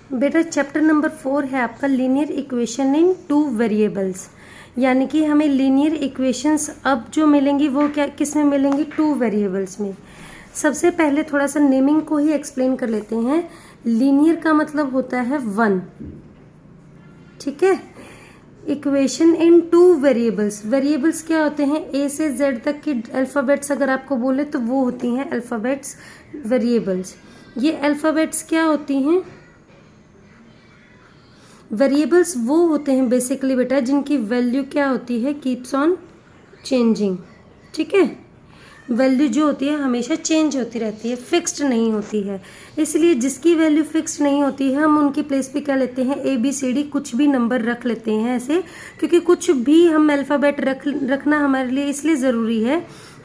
बेटा chapter number 4 है आपका लीनियर इक्वेशन इन 2 वेरिएबल्स, यानी कि हमें लीनियर इक्वेशंस अब जो मिलेंगी वो क्या किस में मिलेंगी, 2 वेरिएबल्स में। सबसे पहले थोड़ा सा नेमिंग को ही एक्सप्लेन कर लेते हैं। लीनियर का मतलब होता है 1, ठीक है। इक्वेशन इन 2 वेरिएबल्स, वेरिएबल्स क्या होते हैं, ए से जेड तक की अल्फ़ाबेट्स अगर आपको बोले तो वो होती हैं अल्फ़ाबेट्स वेरिएबल्स। ये अल्फ़ाबेट्स क्या होती हैं, वेरिएबल्स वो होते हैं बेसिकली बेटा जिनकी वैल्यू क्या होती है, कीप्स ऑन चेंजिंग, ठीक है। वैल्यू जो होती है हमेशा चेंज होती रहती है, फिक्स्ड नहीं होती है। इसलिए जिसकी वैल्यू फिक्स्ड नहीं होती है हम उनकी प्लेस पे क्या लेते हैं, ABCD कुछ भी नंबर रख लेते हैं ऐसे, क्योंकि कुछ भी हम अल्फ़ाबेट रखना हमारे लिए इसलिए ज़रूरी है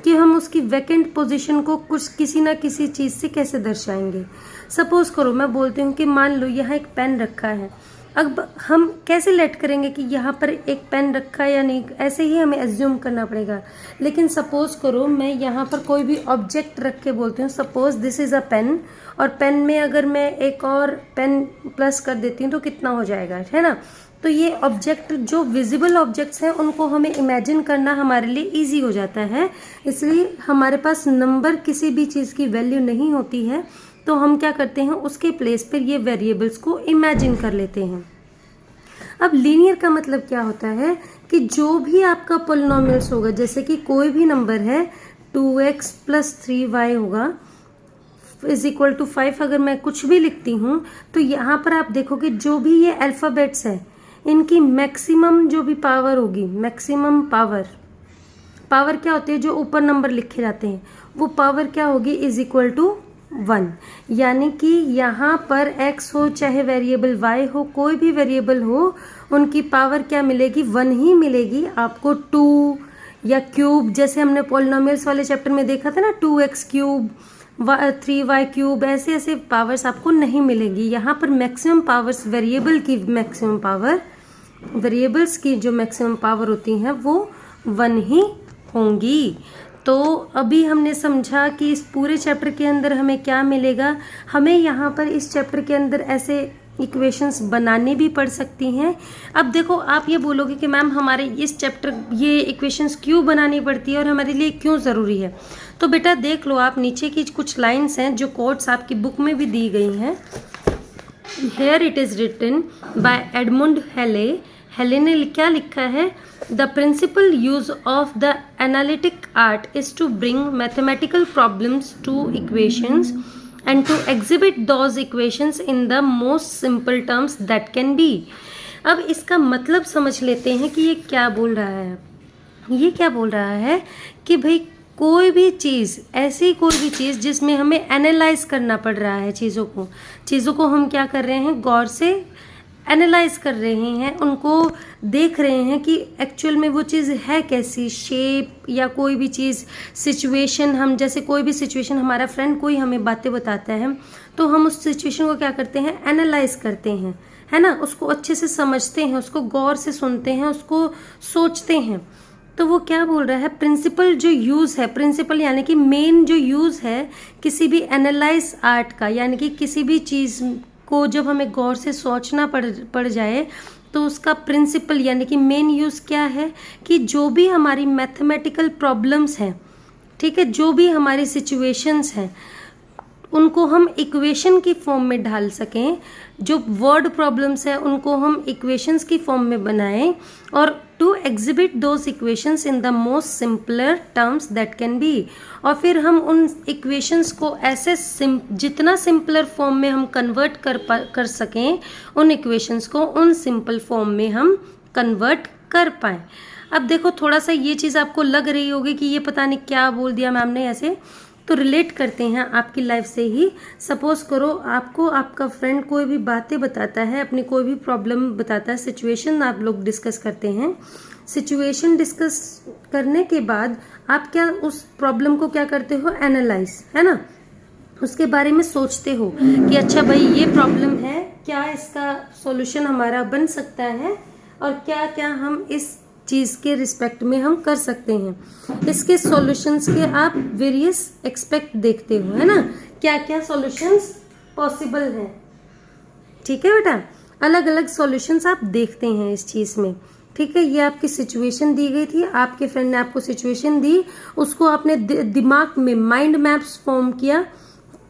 कि हम उसकी वैकेंट पोजीशन को कुछ किसी ना किसी चीज़ से कैसे दर्शाएंगे। सपोज करो मैं बोलती हूँ कि मान लो यहाँ एक पेन रखा है, अब हम कैसे लेट करेंगे कि यहाँ पर एक पेन रखा है या नहीं, ऐसे ही हमें एज्यूम करना पड़ेगा। लेकिन सपोज करो मैं यहाँ पर कोई भी ऑब्जेक्ट रख के बोलती हूँ, suppose this is a pen, और पेन में अगर मैं एक और पेन प्लस कर देती हूँ तो कितना हो जाएगा, है ना। तो ये ऑब्जेक्ट जो विजिबल ऑब्जेक्ट्स हैं उनको हमें इमेजिन करना हमारे लिए ईजी हो जाता है। इसलिए हमारे पास नंबर किसी भी चीज़ की वैल्यू नहीं होती है तो हम क्या करते हैं, उसके प्लेस पर ये वेरिएबल्स को इमेजिन कर लेते हैं। अब लीनियर का मतलब क्या होता है कि जो भी आपका पॉलिनोमियल्स होगा, जैसे कि कोई भी नंबर है 2x + 3y होगा इज इक्वल टू 5, अगर मैं कुछ भी लिखती हूँ तो यहाँ पर आप देखोगे जो भी ये अल्फ़ाबेट्स है इनकी मैक्सिमम जो भी पावर होगी, मैक्सिमम पावर क्या होती है, जो ऊपर नंबर लिखे जाते हैं वो पावर क्या होगी, इज इक्वल टू 1। यानी कि यहाँ पर x हो चाहे वेरिएबल y हो, कोई भी वेरिएबल हो, उनकी पावर क्या मिलेगी, 1 ही मिलेगी। आपको 2 या क्यूब, जैसे हमने पॉलिनोमियल्स वाले चैप्टर में देखा था ना, 2x³ 3y³, ऐसे ऐसे पावर्स आपको नहीं मिलेगी। यहाँ पर मैक्सिमम पावर्स वेरिएबल की मैक्सिमम पावर, वेरिएबल्स की जो मैक्सिमम पावर होती हैं वो 1 ही होंगी। तो अभी हमने समझा कि इस पूरे चैप्टर के अंदर हमें क्या मिलेगा, हमें यहाँ पर इस चैप्टर के अंदर ऐसे इक्वेशंस बनानी भी पड़ सकती हैं। अब देखो आप ये बोलोगे कि मैम हमारे इस चैप्टर ये इक्वेशंस क्यों बनानी पड़ती है और हमारे लिए क्यों ज़रूरी है। तो बेटा देख लो, आप नीचे की कुछ लाइन्स हैं जो कोट्स आपकी बुक में भी दी गई हैं। Here it is written by Edmund Halley ने क्या लिखा है, the principal use of the analytic art is to bring mathematical problems to equations and to exhibit those equations in the most simple terms that can be। अब इसका मतलब समझ लेते हैं कि ये क्या बोल रहा है। ये क्या बोल रहा है कि भाई कोई भी चीज़, ऐसी कोई भी चीज़ जिसमें हमें एनालाइज करना पड़ रहा है, चीज़ों को हम क्या कर रहे हैं, गौर से एनालाइज कर रहे हैं, उनको देख रहे हैं कि एक्चुअल में वो चीज़ है कैसी, शेप या कोई भी चीज़, सिचुएशन। हम जैसे कोई भी सिचुएशन, हमारा फ्रेंड कोई हमें बातें बताता है तो हम उस सिचुएशन को क्या करते हैं, एनालाइज करते हैं, है ना, उसको अच्छे से समझते हैं, उसको गौर से सुनते हैं, उसको सोचते हैं। तो वो क्या बोल रहा है, प्रिंसिपल जो यूज़ है, प्रिंसिपल यानी कि मेन जो यूज़ है किसी भी एनालाइज आर्ट का, यानी कि किसी भी चीज़ को जब हमें गौर से सोचना पड़ जाए तो उसका प्रिंसिपल यानी कि मेन यूज़ क्या है कि जो भी हमारी मैथमेटिकल प्रॉब्लम्स हैं, ठीक है, जो भी हमारी सिचुएशंस हैं उनको हम इक्वेशन की फॉर्म में ढाल सकें, जो वर्ड प्रॉब्लम्स हैं उनको हम इक्वेशंस की फॉर्म में बनाएं, और to exhibit those equations in the most simpler terms that can be. और फिर हम उन इक्वेशंस को ऐसे जितना सिंपलर फॉर्म में हम कन्वर्ट कर सकें, उन इक्वेशंस को उन सिंपल फॉर्म में हम कन्वर्ट कर पाएँ। अब देखो थोड़ा सा ये चीज़ आपको लग रही होगी कि ये पता नहीं क्या बोल दिया मैम ने ऐसे, तो रिलेट करते हैं आपकी लाइफ से ही। सपोज करो आपको आपका फ्रेंड कोई भी बातें बताता है, अपनी कोई भी प्रॉब्लम बताता है, सिचुएशन आप लोग डिस्कस करते हैं। सिचुएशन डिस्कस करने के बाद आप क्या उस प्रॉब्लम को क्या करते हो, एनालाइज, है ना, उसके बारे में सोचते हो कि अच्छा भाई ये प्रॉब्लम है, क्या इसका सॉल्यूशन हमारा बन सकता है और क्या क्या हम इस चीज़ के रिस्पेक्ट में हम कर सकते हैं। इसके सॉल्यूशंस के आप वेरियस एक्सपेक्ट देखते हो, है ना, क्या क्या सॉल्यूशंस पॉसिबल हैं, ठीक है बेटा, अलग अलग सॉल्यूशंस आप देखते हैं इस चीज़ में। ठीक है, ये आपकी सिचुएशन दी गई थी, आपके फ्रेंड ने आपको सिचुएशन दी, उसको आपने दिमाग में माइंड मैप्स फॉर्म किया।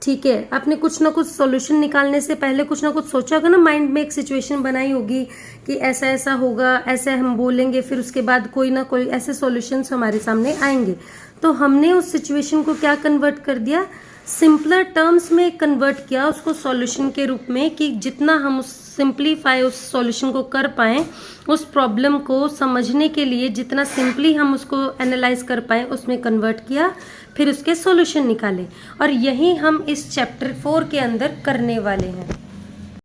ठीक है, आपने कुछ ना कुछ सॉल्यूशन निकालने से पहले कुछ ना कुछ सोचा होगा ना, माइंड में एक सिचुएशन बनाई होगी कि ऐसा ऐसा होगा, ऐसे हम बोलेंगे, फिर उसके बाद कोई ना कोई ऐसे सॉल्यूशंस हमारे सामने आएंगे। तो हमने उस सिचुएशन को क्या कन्वर्ट कर दिया, सिंपलर टर्म्स में कन्वर्ट किया उसको सॉल्यूशन के रूप में, कि जितना हम उस सिंप्लीफाई उस सॉल्यूशन को कर पाएँ, उस प्रॉब्लम को समझने के लिए जितना सिंपली हम उसको एनालाइज कर पाएँ उसमें कन्वर्ट किया, फिर उसके सॉल्यूशन निकाले। और यही हम इस चैप्टर 4 के अंदर करने वाले हैं।